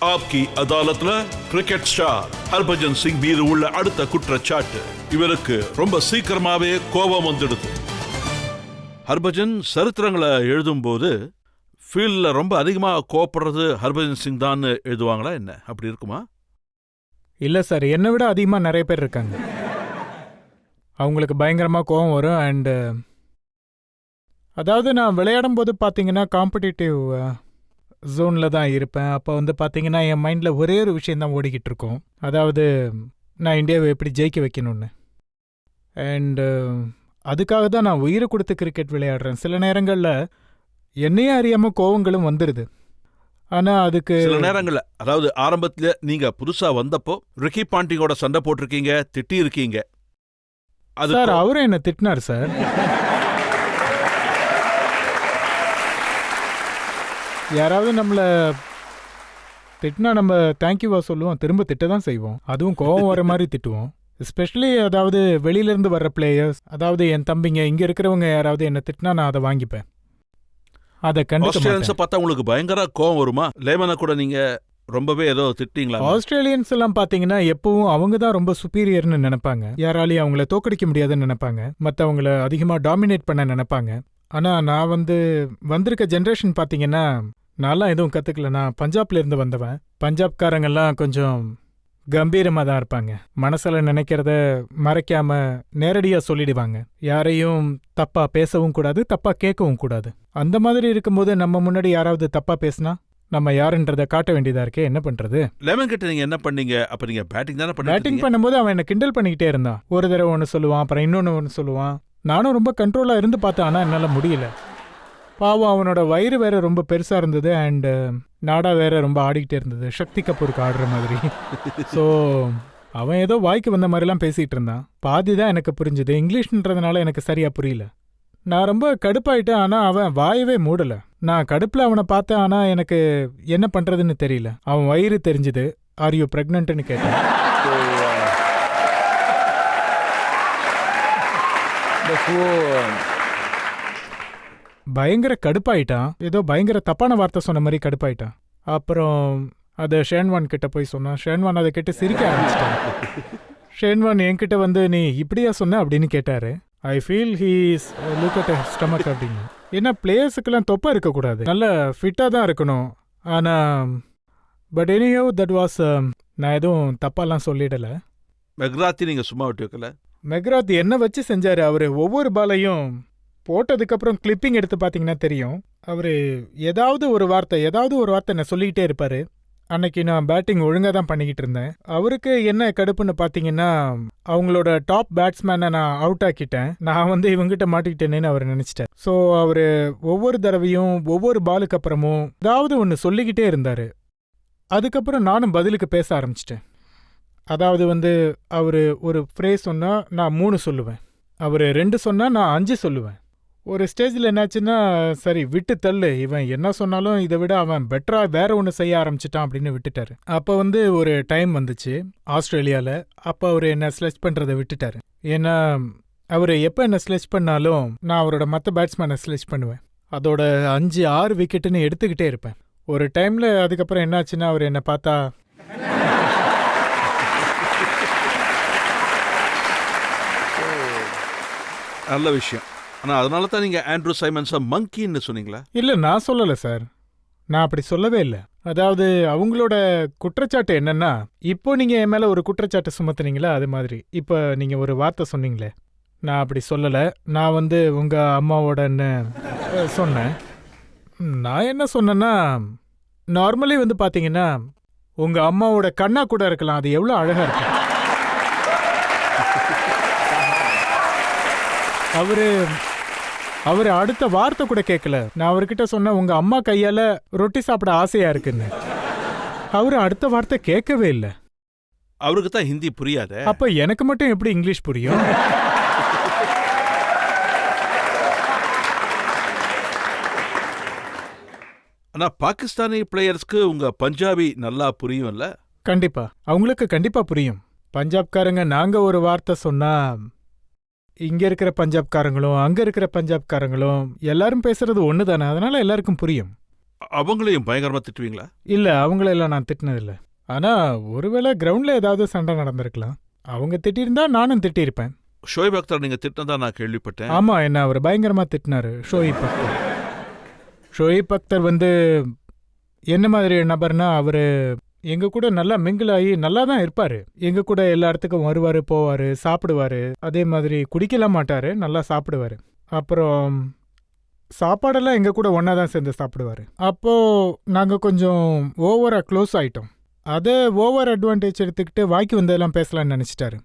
ஆப்கி அதாலத்ல cricket star Harbhajan Singh மீது உள்ள அடுத்த குற்றச்சாட்டு. இவருக்கு ரொம்ப சீக்கிரமாவே கோபம் வந்துடுது. ஹர்பஜன் சரித்திரங்களை எழுதும் போது ஃபீல்ட்ல ரொம்ப அதிகமா கோபப்படுறது ஹர்பஜன் சிங் தான் எழுதுவாங்களா என்ன? அப்படி இருக்குமா? இல்லை சார், என்னை விட அதிகமாக நிறைய பேர் இருக்காங்க. அவங்களுக்கு பயங்கரமாக கோபம் வரும். அண்டு அதாவது நான் விளையாடும் போது பார்த்தீங்கன்னா காம்படிட்டிவ் ஜோனில் தான் இருப்பேன். அப்போ வந்து பார்த்தீங்கன்னா என் மைண்டில் ஒரே ஒரு விஷயந்தான் ஓடிக்கிட்டு இருக்கும். அதாவது நான் இந்தியாவை எப்படி ஜெயிக்க வைக்கணும்னு. அண்டு அதுக்காக தான் நான் உயிரை கொடுத்து கிரிக்கெட் விளையாடுறேன். சில நேரங்களில் என்னையே அறியாமல் கோவங்களும் வந்துடுது. ஆனால் அதுக்கு சில நேரங்கள்ல, அதாவது ஆரம்பத்துல நீங்க புதுசா வந்தப்போ ரிக்கி பாண்டிங்கோட சண்டை போட்டிருக்கீங்க, திட்டி இருக்கீங்க. சார் அவரும் என்ன திட்டினார் சார். யாராவது நம்மளை திட்டினா நம்ம தேங்க்யூவா சொல்லுவோம், திரும்ப திட்ட தான் செய்வோம். அதுவும் கோவம் வர மாதிரி திட்டுவோம். எஸ்பெஷலி அதாவது வெளியிலேருந்து வர்ற பிளேயர்ஸ், அதாவது என் தம்பிங்க இங்கே இருக்கிறவங்க யாராவது என்ன திட்டினா நான் அதை வாங்கிப்பேன். அதை ஆஸ்திரேலியன்ஸை பார்த்தா உங்களுக்கு பயங்கர கோவம் வருமா? லேமனை கூட நீங்க ரொம்பவே ஏதோ திட்டிங்களா? ஆஸ்திரேலியன்ஸ் எல்லாம் பார்த்தீங்கன்னா எப்பவும் அவங்க தான் ரொம்ப சுப்பீரியர்னு நினைப்பாங்க. யாராலையும் அவங்கள தோக்கடிக்க முடியாதுன்னு நினைப்பாங்க. மற்றவங்கள அதிகமாக டாமினேட் பண்ண நினைப்பாங்க. ஆனால் நான் வந்திருக்க ஜென்ரேஷன் பார்த்தீங்கன்னா நான்லாம் எதுவும் கற்றுக்கல. நான் பஞ்சாப்ல இருந்து வந்தவன். பஞ்சாப்காரங்கெல்லாம் கொஞ்சம் கம்பீரமாக தான் இருப்பாங்க. மனசில் நினைக்கிறத மறைக்காம நேரடியாக சொல்லிடுவாங்க. யாரையும் தப்பா பேசவும் கூடாது, தப்பா கேட்கவும் கூடாது. அந்த மாதிரி இருக்கும்போது நம்ம முன்னாடி யாராவது தப்பா பேசினா நம்ம யாருன்றதை காட்ட வேண்டியதா இருக்கே, என்ன பண்றது? லெமன் கிட்ட நீங்க என்ன பண்ணீங்க? அப்ப நீங்க பேட்டிங் தானே பண்ணீங்க? பேட்டிங் பண்ணும்போது அவன் என்ன கிண்டல் பண்ணிக்கிட்டே இருந்தான். ஒரு தடவை ஒன்று சொல்லுவான், அப்புறம் இன்னொன்று ஒன்று சொல்லுவான். நானும் ரொம்ப கண்ட்ரோலாக இருந்து பார்த்தேன், ஆனால் என்னால் முடியல. பாவம், அவனோட வயிறு வேற ரொம்ப பெருசாக இருந்தது. அண்டு நாடா வேற ரொம்ப ஆடிக்கிட்டே இருந்தது, சக்தி கபூருக்கு ஆடுற மாதிரி. ஸோ அவன் ஏதோ வாய்க்கு வந்த மாதிரிலாம் பேசிகிட்டு இருந்தான். பாதி தான் எனக்கு புரிஞ்சுது. இங்கிலீஷ்ன்றதுனால எனக்கு சரியாக புரியல. நான் ரொம்ப கடுப்பாயிட்டேன். ஆனால் அவன் வாயவே மூடலை. நான் கடுப்பில் அவனை பார்த்தேன், ஆனால் எனக்கு என்ன பண்ணுறதுன்னு தெரியல. அவன் வயிறு தெரிஞ்சுது. ஆர் யூ ப்ரெக்னென்ட்னு கேட்டேன். பயங்கர கடுப்பாயிட்டான். ஏதோ பயங்கர தப்பான வார்த்தை சொன்ன மாதிரி கடுப்பாயிட்டான். அப்புறம் அதை ஷேன்வான் கிட்ட போய் சொன்னான். ஷேன்வான் அதை கேட்டு சிரிக்க ஆரம்பிச்சிட்டான். ஷேன்வான் என்கிட்ட வந்து நீ இப்படியா சொன்ன அப்படின்னு கேட்டாரு. I feel he's look at stomach அப்படின்னு. ஏன்னா பிளேயர்ஸுக்கெல்லாம் தொப்பை இருக்கக்கூடாது, நல்ல ஃபிட்டாக தான் இருக்கணும். ஆனால் பட் எனியோ தட் வாஸ், நான் எதுவும் தப்பாலாம் சொல்லிடலை. மெக்ராத்தி நீங்க சும்மா விட்டு வைக்கல. மெக்ராத் என்ன வச்சு செஞ்சாரு. அவர் ஒவ்வொரு பாலையும் போட்டதுக்கப்புறம் கிளிப்பிங் எடுத்து பார்த்தீங்கன்னா தெரியும். அவர் ஏதாவது ஒரு வார்த்தை என்ன சொல்லிக்கிட்டே இருப்பார். அன்னைக்கு நான் பேட்டிங் ஒழுங்காக தான் பண்ணிக்கிட்டு இருந்தேன். அவருக்கு என்ன கடுப்புன்னு பார்த்தீங்கன்னா, அவங்களோட டாப் பேட்ஸ்மேனை நான் அவுட் ஆக்கிட்டேன். நான் வந்து இவங்ககிட்ட மாட்டிக்கிட்டேனேன்னு அவர் நினச்சிட்டார். ஸோ அவர் ஒவ்வொரு தடவையும் ஒவ்வொரு பாலுக்கு அப்புறமும் ஏதாவது ஒன்று சொல்லிக்கிட்டே இருந்தார். அதுக்கப்புறம் நானும் பதிலுக்கு பேச ஆரம்பிச்சிட்டேன். அதாவது வந்து அவர் ஒரு ஃப்ரேஸ் சொன்னால் நான் 3 சொல்லுவேன், அவர் 2 சொன்னால் நான் 5 சொல்லுவேன். ஒரு ஸ்டேஜில் என்னாச்சுன்னா, சரி விட்டு தள்ளு, இவன் என்ன சொன்னாலும் இதை விட அவன் பெட்டராக வேற ஒன்று செய்ய ஆரம்பிச்சிட்டான் அப்படின்னு விட்டுட்டாரு. அப்போ வந்து ஒரு டைம் வந்துச்சு ஆஸ்திரேலியாவில். அப்போ அவர் என்ன ஸ்லெச் பண்ணுறதை விட்டுட்டாரு. ஏன்னா அவர் எப்போ என்ன ஸ்லெச் பண்ணாலும் நான் அவரோட மற்ற பேட்ஸ்மேனை ஸ்லெச் பண்ணுவேன். அதோட 5-6 விக்கெட்டுன்னு எடுத்துக்கிட்டே இருப்பேன். ஒரு டைமில் அதுக்கப்புறம் என்னாச்சுன்னா, அவர் என்னை பார்த்தா நல்ல விஷயம். ஆனா அதனால தான் நீங்க ஆண்ட்ரூ சைமன்ஸை மங்கின்னு சொன்னீங்களா? இல்லை, நான் சொல்லலை சார், நான் அப்படி சொல்லவே இல்லை. அதாவது அவங்களோட குற்றச்சாட்டு என்னன்னா, இப்போ நீங்கள் என் மேலே ஒரு குற்றச்சாட்டு சுமத்துனீங்களா, அது மாதிரி இப்போ நீங்கள் ஒரு வார்த்தை சொன்னீங்களே, நான் அப்படி சொல்லலை. நான் வந்து உங்கள் அம்மாவோடன்னு சொன்னேன். நான் என்ன சொன்னேன்னா, நார்மலி வந்து பார்த்தீங்கன்னா உங்கள் அம்மாவோட கண்ணா கூட இருக்கலாம், அது எவ்வளோ அழகாக இருக்கு. அவர் அடுத்த வார்த்தை கூட கேட்கல. நான் அவர்கிட்ட சொன்னேன் உங்க அம்மா கையால ரொட்டி சாப்பிட ஆசையா இருக்குன்னு. அவரு அடுத்த வார்த்தை கேட்கவே இல்லை. அவருக்கு தான் ஹிந்தி புரியாத. அப்ப எனக்கு மட்டும் எப்படி இங்கிலீஷ் புரியும்? ஆனா பாகிஸ்தானி பிளேயர்ஸ்க்கு உங்க பஞ்சாபி நல்லா புரியும்ல? கண்டிப்பா, அவங்களுக்கு கண்டிப்பா புரியும். பஞ்சாப்காரங்க நாங்க ஒரு வார்த்தை சொன்னா இங்க இருக்கிற பஞ்சாப்காரங்களும் அங்க இருக்கிற பஞ்சாப்காரங்களும் எல்லாரும் பேசுறது ஒண்ணுதானே, அதனால எல்லாருக்கும் புரியும். அவங்களையும் பயங்கரமா திட்டுவீங்களா? இல்ல அவங்களெல்லாம் நான் திட்டினதில்ல. ஆனா ஒருவேளை கிரவுண்ட்ல ஏதாவது சண்டை நடந்திருக்கலாம். அவங்க திட்டியிருந்தா நானும் திட்டியிருப்பேன். ஷோயப் அக்தர் நீங்க திட்டினதா நான் கேள்விப்பட்டேன். ஆமா, என்ன அவர் பயங்கரமா திட்டினாரு ஷோயிப் அக்தர். ஷோயிப் அக்தர் என்ன மாதிரி நபர்னா, அவரு எங்க கூட நல்லா மிங்கிள் ஆகி நல்லா தான் இருப்பாரு. எங்க கூட எல்லா இடத்துக்கும் வருவாரு, போவாரு, சாப்பிடுவாரு. அதே மாதிரி குடிக்கலாம் மாட்டாரு, நல்லா சாப்பிடுவாரு. அப்புறம் சாப்பாடெல்லாம் எங்க கூட ஒன்னா தான் சேர்ந்து சாப்பிடுவாரு. அப்போ நாங்க கொஞ்சம் ஓவரா க்ளோஸ் ஆயிட்டோம். அதை ஓவர் அட்வான்டேஜ் எடுத்துக்கிட்டு வாய்க்கு வந்ததெல்லாம் பேசலாம்னு நினைச்சிட்டாரு.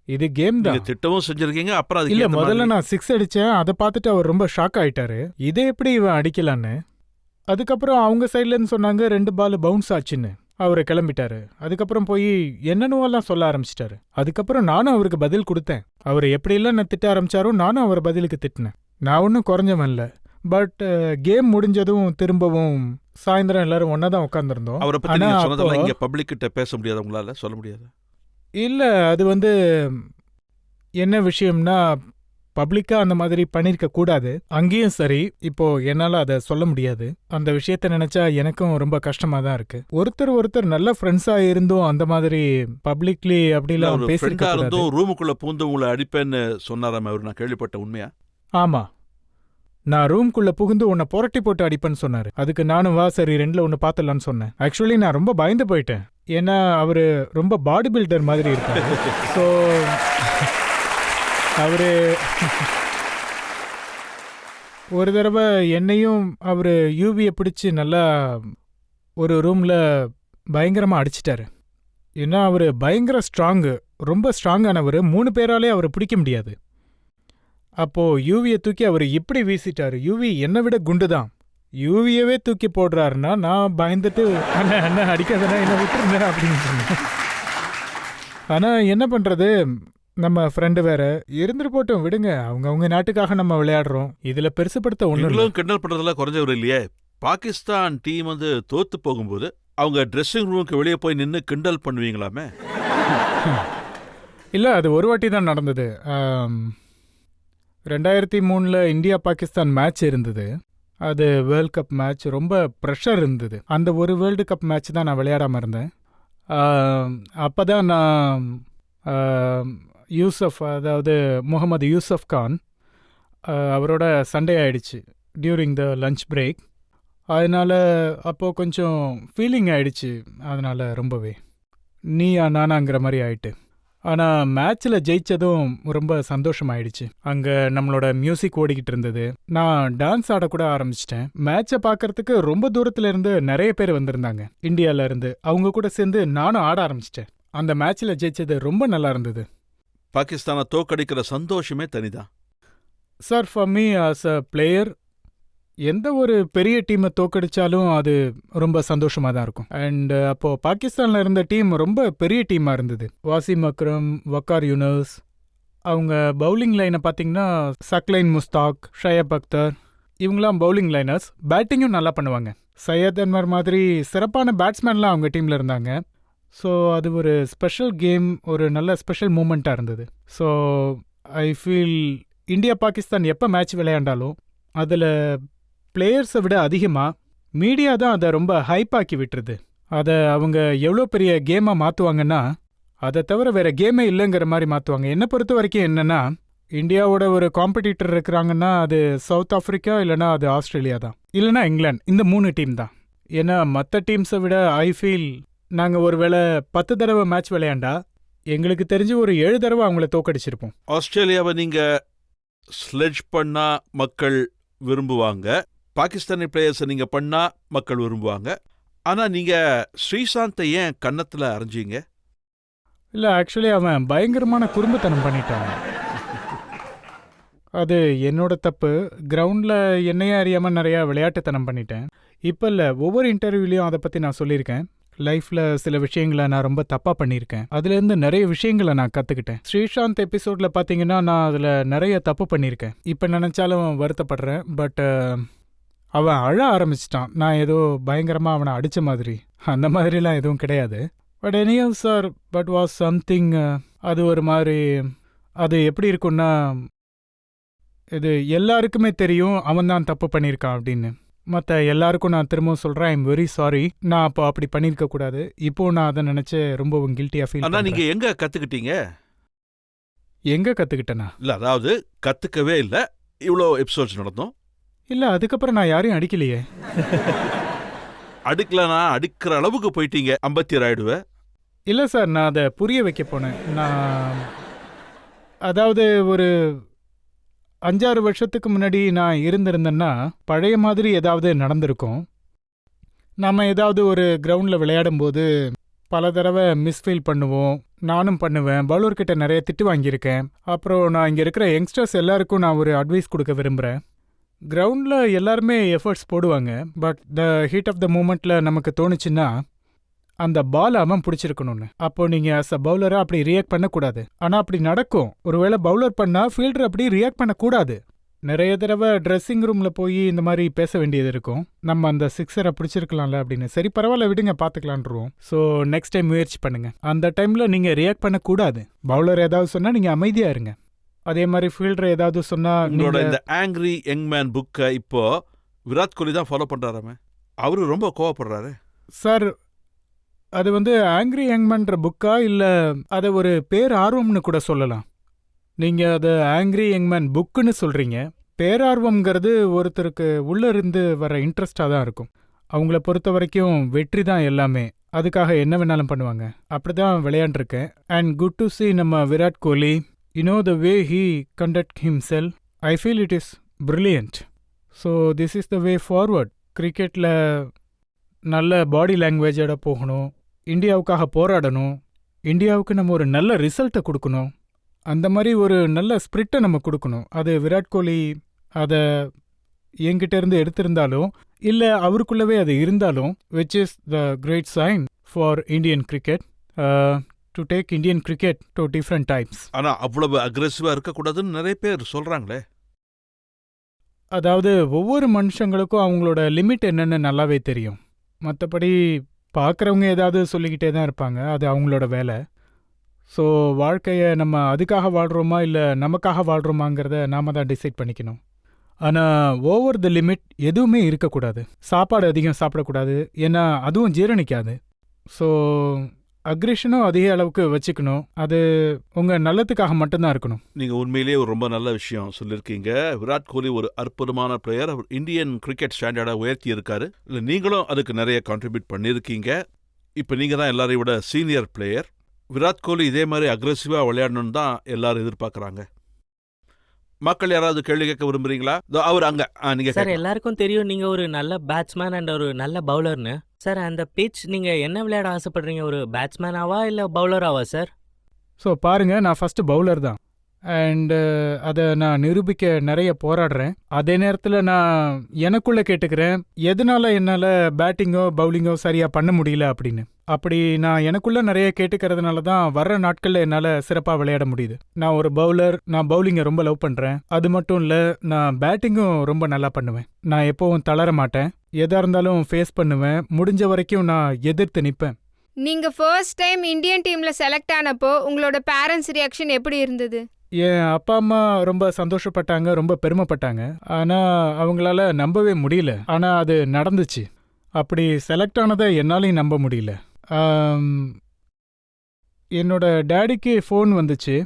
இது கேம் நீங்க தான். திட்டவும் செஞ்சிருக்கீங்க. அப்புறம் அதுக்கு இல்ல, ஏத்த முதல்ல மாதிரி- நான் 6 அடிச்சேன். அதை பார்த்துட்டு அவர் ரொம்ப ஷாக் ஆயிட்டாரு. இதை எப்படி இவன் அடிக்கலான்னு. அதுக்கப்புறம் அவங்க சைட்ல இருந்து சொன்னாங்க 2 பால் பவுன்ஸ் ஆச்சுன்னு. அவரு கிளம்பிட்டாரு. அதுக்கப்புறம் போய் என்னென்னவெல்லாம் சொல்ல ஆரம்பிச்சிட்டாரு. அதுக்கப்புறம் நானும் அவருக்கு பதில் கொடுத்தேன். அவர் எப்படியெல்லாம் நான் திட்ட ஆரம்பிச்சாரோ நானும் அவர் பதிலுக்கு திட்டினேன். நான் ஒன்றும் குறைஞ்சவன் இல்லை. பட் கேம் முடிஞ்சதும் திரும்பவும் சாயந்தரம் எல்லாரும் ஒன்னா தான் உட்காந்துருந்தோம். அவரை பத்தி நீங்க சொன்னதெல்லாம் இங்க பப்ளிக் கிட்ட பேச முடியாது, உங்களால சொல்ல முடியாது. இல்ல, அது என்ன விஷயம்னா, பப்ளிக்கா அந்த மாதிரி பண்ணிருக்க கூடாது. அங்கேயும் சரி, இப்போ என்னால அதை சொல்ல முடியாது. அந்த விஷயத்த நினைச்சா எனக்கும் ரொம்ப கஷ்டமா தான் இருக்கு. ஒருத்தர் நல்ல ஃப்ரெண்ட்ஸா இருந்தும் அந்த மாதிரி பப்ளிக்லி அப்படிலாம் ஒரு பேசிருக்க ஃப்ரெண்டா கூடாது. இருந்தும் ரூமுக்குள்ள பூந்து உங்களை அடிப்பேன்னு சொன்னாராமே அவர், நான் கேள்விப்பட்ட உண்மையா? ஆமா, நான் ரூம்குள்ள புகுந்து உன்னை புரட்டி போட்டு அடிப்பேன்னு சொன்னாரு. அதுக்கு நானும் வா சரி 2ல 1 பாத்துடலான்னு சொன்னேன். ஆக்சுவலி நான் ரொம்ப பயந்து போயிட்டேன். ஏன்னா அவரு ரொம்ப பாடி பில்டர் மாதிரி இருக்காரு. ஸோ அவரு ஒரு தடவை என்னையும் அவரு யூவியை பிடிச்சி நல்லா ஒரு ரூம்ல பயங்கரமா அடிச்சிட்டாரு. ஏன்னா அவரு பயங்கர ஸ்ட்ராங்கு, ரொம்ப ஸ்ட்ராங்கானவர். 3 பேராலே அவரை பிடிக்க முடியாது. அப்போ யூவியை தூக்கி அவர் இப்படி வீசிட்டாரு. யூவி என்னை விட குண்டுதான். யூவியவே தூக்கி போடுறாருன்னா நான் பயந்துட்டு அண்ணன் அடிக்காதண்ணா, என்ன விட்டுருங்க அப்படின்னு சொன்னேன். ஆனா என்ன பண்றது, நம்ம ஃப்ரெண்டு வேற. இருந்துட்டு போட்டும், விடுங்க, அவங்க நாட்டுக்காக நம்ம விளையாடுறோம். இதுல பெருசுப்படுத்த ஒண்ணும் இல்லை. நீங்களும் கிண்டல் பண்றதெல்லாம் குறைஞ்சவர் இல்லையே. பாகிஸ்தான் டீம் தோத்து போகும்போது அவங்க ட்ரெஸ்ஸிங் ரூமுக்கு வெளியே போய் நின்று கிண்டல் பண்ணுவீங்களாமே? இல்ல, அது ஒரு வாட்டி தான் நடந்தது. 2003 இந்தியா பாகிஸ்தான் மேட்ச் இருந்தது. அது வேர்ல்ட் கப் மேட்ச். ரொம்ப ப்ரெஷர் இருந்தது. அந்த ஒரு வேர்ல்டு கப் மேட்ச் தான் நான் விளையாடாமல் இருந்தேன். அப்போ தான் நான் யூசஃப், அதாவது முகமது யூசஃப் கான், அவரோட சண்டே ஆயிடுச்சு டியூரிங் த லஞ்ச் பிரேக். அதனால் அப்போது கொஞ்சம் ஃபீலிங் ஆயிடுச்சு. அதனால் ரொம்பவே நீயா நானாங்கிற மாதிரி ஆயிட்டு. ஆனால் மேட்ச்சில் ஜெயிச்சதும் ரொம்ப சந்தோஷமாயிடுச்சு. அங்கே நம்மளோட மியூசிக் ஓடிக்கிட்டு இருந்தது. நான் டான்ஸ் ஆடக்கூட ஆரம்பிச்சிட்டேன். மேட்சை பார்க்கறதுக்கு ரொம்ப தூரத்துல இருந்து நிறைய பேர் வந்திருந்தாங்க இந்தியால இருந்து. அவங்க கூட சேர்ந்து நானும் ஆட ஆரம்பிச்சிட்டேன். அந்த மேட்ச்சில் ஜெயிச்சது ரொம்ப நல்லா இருந்தது. பாகிஸ்தானை தோக்கடிக்கிற சந்தோஷமே தனிதான். Sir, for me as a player, எந்த ஒரு பெரிய டீமை தோக்கடிச்சாலும் அது ரொம்ப சந்தோஷமாக தான் இருக்கும். அண்ட் அப்போது பாகிஸ்தானில் இருந்த டீம் ரொம்ப பெரிய டீமாக இருந்தது. வாசிம் அக்ரம், வக்கார் யூனஸ், அவங்க பவுலிங் லைனை பார்த்தீங்கன்னா சக்லைன் முஸ்தாக், ஷோயப் அக்தர், இவங்களாம் பவுலிங் லைனர்ஸ். பேட்டிங்கும் நல்லா பண்ணுவாங்க. சையத் அன்வர் மாதிரி சிறப்பான பேட்ஸ்மேன்லாம் அவங்க டீமில் இருந்தாங்க. ஸோ அது ஒரு ஸ்பெஷல் கேம், ஒரு நல்ல ஸ்பெஷல் மூமெண்ட்டாக இருந்தது. So I feel India Pakistan எப்போ மேட்ச் விளையாண்டாலும் அதில் பிளேயர்ஸை விட அதிகமாக மீடியா தான் அதை ரொம்ப ஹைப்பாக்கி விட்டுருது. அதை அவங்க எவ்வளோ பெரிய கேமாக மாற்றுவாங்கன்னா, அதை தவிர வேற கேமே இல்லைங்கிற மாதிரி மாற்றுவாங்க. என்னை பொறுத்த வரைக்கும் என்னென்னா, இந்தியாவோட ஒரு காம்படிட்டர் இருக்கிறாங்கன்னா அது சவுத் ஆஃப்ரிக்கா, இல்லைனா அது ஆஸ்திரேலியா தான், இல்லைனா இங்கிலாந்து. இந்த 3 டீம் தான். ஏன்னா மற்ற டீம்ஸை விட ஐ ஃபீல் நாங்கள் ஒரு வேளை 10 தடவை மேட்ச் விளையாண்டா எங்களுக்கு தெரிஞ்சு ஒரு 7 தடவை அவங்கள தோக்கடிச்சிருப்போம். ஆஸ்திரேலியாவை நீங்க ஸ்லெட்ஜ் பண்ணா மக்கள் விரும்புவாங்க, பாகிஸ்தானி பிளேயர்ஸை நீங்க பண்ணா மக்கள் விரும்புவாங்க. ஆனா நீங்க ஸ்ரீசாந்தை ஏன் கன்னத்துல அரைஞ்சீங்க? இல்லை, ஆக்சுவலி அவன் பயங்கரமான குறும்புத்தனம் பண்ணிட்டான். அது என்னோட தப்பு. கிரவுண்டில் என்னையே அறியாமல் நிறையா விளையாட்டுத்தனம் பண்ணிட்டேன். இப்போ இல்லை, ஒவ்வொரு இன்டர்வியூலையும் அதை பற்றி நான் சொல்லியிருக்கேன். லைஃப்பில் சில விஷயங்களை நான் ரொம்ப தப்பாக பண்ணியிருக்கேன். அதுலேருந்து நிறைய விஷயங்களை நான் கற்றுக்கிட்டேன். ஸ்ரீசாந்த் எபிசோடில் பார்த்தீங்கன்னா நான் அதில் நிறைய தப்பு பண்ணியிருக்கேன். இப்போ நினச்சாலும் வருத்தப்படுறேன். பட் அவன் அழ ஆரம்பிச்சிட்டான். நான் ஏதோ பயங்கரமாக அவனை அடித்த மாதிரி. அந்த மாதிரிலாம் எதுவும் கிடையாது. பட் எனியோ சார், பட் வாஸ் சம்திங். அது ஒரு மாதிரி, அது எப்படி இருக்குன்னா, இது எல்லாருக்குமே தெரியும் அவன் தான் தப்பு பண்ணியிருக்கான் அப்படின்னு. மற்ற எல்லாருக்கும் நான் திரும்பவும் சொல்கிறேன், ஐம் வெரி சாரி. நான் அப்போ அப்படி பண்ணியிருக்க கூடாது. இப்போ நான் அதை நினச்சி ரொம்பவும் கில்ட்டியாக ஃபீல் ஆனா நீங்க எங்க கத்துக்கிட்டீங்க? எங்கே கற்றுக்கிட்டேனா? இல்ல அதாவது கத்துக்கவே இல்ல, இவ்வளோ எபிசோட்ஸ் நடந்தோம். இல்லை, அதுக்கப்புறம் நான் யாரையும் அடிக்கலையே. அடிக்கலனா அடிக்கிற அளவுக்கு போயிட்டீங்க, அம்பத்தியர் ஆயிடுவ. இல்லை சார், நான் அதை புரிய வைக்க போனேன். நான் அதாவது ஒரு 5-6 வருஷத்துக்கு முன்னாடி நான் இருந்திருந்தேன்னா பழைய மாதிரி ஏதாவது நடந்திருக்கும். நம்ம ஏதாவது ஒரு கிரவுண்டில் விளையாடும்போது பல தடவை மிஸ்ஃபீல் பண்ணுவோம். நானும் பண்ணுவேன். பவுலர்கிட்ட நிறைய திட்டு வாங்கியிருக்கேன். அப்புறம் நான் இங்கே இருக்கிற யங்ஸ்டர்ஸ் எல்லாருக்கும் நான் ஒரு அட்வைஸ் கொடுக்க விரும்புகிறேன். கிரவுண்டில் எல்லாருமே எஃபர்ட்ஸ் போடுவாங்க. But the heat of the மூமெண்ட்டில் நமக்கு தோணுச்சுன்னா அந்த பால் அவன் பிடிச்சிருக்கணும்னு. அப்போ நீங்கள் ஆஸ் அ பவுலராக அப்படி ரியாக்ட் பண்ணக்கூடாது. ஆனால் அப்படி நடக்கும். ஒருவேளை பவுலர் பண்ணால் ஃபீல்டர் அப்படி ரியாக்ட் பண்ணக்கூடாது. நிறைய தடவை ட்ரெஸ்ஸிங் ரூமில் போய் இந்த மாதிரி பேச வேண்டியது இருக்கும். நம்ம அந்த சிக்ஸரை பிடிச்சிருக்கலாம்ல அப்படின்னு. சரி பரவாயில்ல விடுங்க பார்த்துக்கலான்ருவோம். ஸோ நெக்ஸ்ட் டைம் முயற்சி பண்ணுங்க. அந்த டைமில் நீங்கள் ரியாக்ட் பண்ணக்கூடாது. பவுலர் ஏதாவது சொன்னால் நீங்கள் அமைதியாக இருங்க. அதே மாதிரி ஃபீல்டர் ஏதாவது சொன்னால் உங்களோட இந்த ஆங்கிரி யங் மேன் புக்கை இப்போ விராட் கோலி தான் ஃபாலோ பண்றாராமே. அவரு ரொம்ப கோவப்படுறாரு சார். அது ஆங்கிரி யங்மேன்ற புக்கா இல்லை அதை ஒரு பேரார்வம்னு கூட சொல்லலாம். நீங்கள் அதை ஆங்கிரி யங்மேன் புக்குன்னு சொல்கிறீங்க. பேரார்வம்ங்கிறது ஒருத்தருக்கு உள்ளே இருந்து வர இன்ட்ரெஸ்டாக தான் இருக்கும். அவங்கள பொறுத்த வரைக்கும் வெற்றி தான் எல்லாமே. அதுக்காக என்ன வேணாலும் பண்ணுவாங்க. அப்படி தான் விளையாண்டுருக்கேன். அண்ட் குட் டு see நம்ம Virat Kohli. The way he conduct himself, I feel it is brilliant. So this is the way forward. கிரிக்கெட்டில் நல்ல பாடி லாங்குவேஜோட போகணும். இந்தியாவுக்காக போராடணும். இந்தியாவுக்கு நம்ம ஒரு நல்ல ரிசல்ட்டை கொடுக்கணும். அந்த மாதிரி ஒரு நல்ல ஸ்பிரிட்டை நம்ம கொடுக்கணும். அது விராட் கோலி அதை என்கிட்ட இருந்து எடுத்திருந்தாலும் இல்லை அவருக்குள்ளவே அது இருந்தாலும், which is the great sign for Indian cricket to take Indian cricket to different types. ஆனா அவ்வளவு அக்ரெசிவா இருக்கக்கூடாதுன்னு நிறைய பேர் சொல்றாங்களே. அதாவது ஒவ்வொரு மனுஷங்களுக்கும் அவங்களோட லிமிட் என்னன்னு நல்லாவே தெரியும். மற்றபடி பார்க்குறவங்க ஏதாவது சொல்லிக்கிட்டே தான் இருப்பாங்க. அது அவங்களோட வேலை. ஸோ வாழ்க்கையை நம்ம அதுக்காக வாழ்கிறோமா இல்லை நமக்காக வாழ்கிறோமாங்கிறத நாம தான் டிசைட் பண்ணிக்கணும். ஆனால் ஓவர் த லிமிட் எதுவுமே இருக்கக்கூடாது. சாப்பாடு அதிகம் சாப்பிடக்கூடாது, ஏன்னா அதுவும் ஜீரணிக்காது. ஸோ அக்ரெஷனும் அதிக அளவுக்கு வச்சுக்கணும். அது உங்கள் நல்லத்துக்காக மட்டும்தான் இருக்கணும். நீங்க உண்மையிலேயே ஒரு ரொம்ப நல்ல விஷயம் சொல்லியிருக்கீங்க. விராட் கோலி ஒரு அற்புதமான பிளேயர். அவர் இந்தியன் கிரிக்கெட் ஸ்டாண்டர்டை உயர்த்தி இருக்காரு. இல்லை நீங்களும் அதுக்கு நிறைய கான்ட்ரிபியூட் பண்ணியிருக்கீங்க. இப்போ நீங்க தான் எல்லாரையும் விட சீனியர் பிளேயர். விராட் கோலி இதே மாதிரி அக்ரெசிவா விளையாடணும்னு தான் எல்லாரும் எதிர்பார்க்குறாங்க. மக்கள் யாராவது கேள்வி கேட்க விரும்புறீங்களா? அவர் அங்க நீங்க சார் எல்லாருக்கும் தெரியும் நீங்க ஒரு நல்ல பேட்ஸ்மேன் அண்ட் ஒரு நல்ல பவுலர்னு. சார் அந்த பிட்ச் நீங்க என்ன விளையாட ஆசைப்படுறீங்க? ஒரு பேட்ஸ்மேனாவா இல்லை பவுலராவா சார்? ஸோ பாருங்கள், நான் ஃபஸ்ட்டு பவுலர் தான். அண்டு அதை நான் நிரூபிக்க நிறைய போராடுறேன். அதே நேரத்தில் நான் எனக்குள்ளே கேட்டுக்கிறேன், எதனால என்னால் பேட்டிங்கோ பவுலிங்கோ சரியாக பண்ண முடியல அப்படின்னு. அப்படி நான் எனக்குள்ளே நிறைய கேட்டுக்கிறதுனால தான் வர்ற நாட்களில் என்னால் சிறப்பாக விளையாட முடியுது. நான் ஒரு பவுலர், நான் பவுலிங்கை ரொம்ப லவ் பண்ணுறேன். அது மட்டும் இல்லை, நான் பேட்டிங்கும் ரொம்ப நல்லா பண்ணுவேன். நான் எப்போவும் தளர மாட்டேன். எதாக இருந்தாலும் ஃபேஸ் பண்ணுவேன். முடிஞ்ச வரைக்கும் நான் எதிர்த்து நிற்பேன். நீங்க ஃபர்ஸ்ட் டைம் இந்தியன் டீம்ல செலக்ட் ஆனப்போ உங்களோட பேரண்ட்ஸ் ரியாக்ஷன் எப்படி இருந்தது? என் அப்பா அம்மா ரொம்ப சந்தோஷப்பட்டாங்க, ரொம்ப பெருமைப்பட்டாங்க. ஆனால் அவங்களால நம்பவே முடியல. ஆனால் அது நடந்துச்சு. அப்படி செலக்ட் ஆனதை என்னாலையும் நம்ப முடியல. என்னோட டேடிக்கு ஃபோன் வந்துச்சு.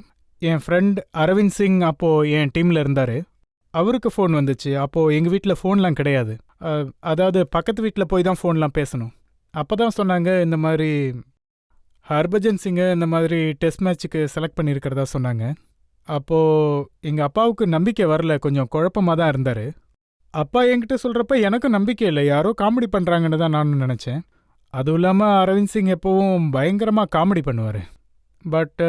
என் ஃப்ரெண்ட் அரவிந்த் சிங் அப்போது என் டீமில் இருந்தார். அவருக்கு ஃபோன் வந்துச்சு. அப்போது எங்கள் வீட்டில் ஃபோன்லாம் கிடையாது. அதாவது பக்கத்து வீட்டில் போய் தான் ஃபோன்லாம் பேசணும். அப்போ தான் சொன்னாங்க, இந்த மாதிரி ஹர்பஜன் சிங்கை இந்த மாதிரி டெஸ்ட் மேட்ச்சுக்கு செலக்ட் பண்ணியிருக்கிறதா சொன்னாங்க. அப்போது எங்கள் அப்பாவுக்கு நம்பிக்கை வரல, கொஞ்சம் குழப்பமாக தான் இருந்தார். அப்பா என்கிட்ட சொல்கிறப்ப எனக்கும் நம்பிக்கை இல்லை, யாரோ காமெடி பண்ணுறாங்கன்னு தான் நானும் நினச்சேன். அதுவும் இல்லாமல் அரவிந்த் சிங் எப்போவும் பயங்கரமாக காமெடி பண்ணுவார். பட்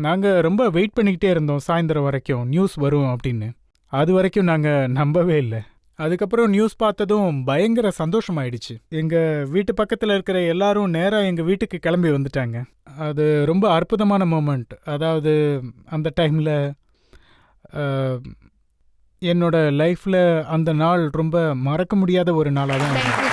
நாங்கள் ரொம்ப வெயிட் பண்ணிக்கிட்டே இருந்தோம் சாயந்தரம் வரைக்கும் நியூஸ் வரும் அப்படின்னு. அது வரைக்கும் நாங்கள் நம்பவே இல்லை. அதுக்கப்புறம் நியூஸ் பார்த்ததும் பயங்கர சந்தோஷமாயிடுச்சு. எங்கள் வீட்டு பக்கத்தில் இருக்கிற எல்லாரும் நேராக எங்கள் வீட்டுக்கு கிளம்பி வந்துட்டாங்க. அது ரொம்ப அற்புதமான மூமெண்ட். அதாவது அந்த டைமில் என்னோட லைஃப்பில் அந்த நாள் ரொம்ப மறக்க முடியாத ஒரு நாளாக தான்.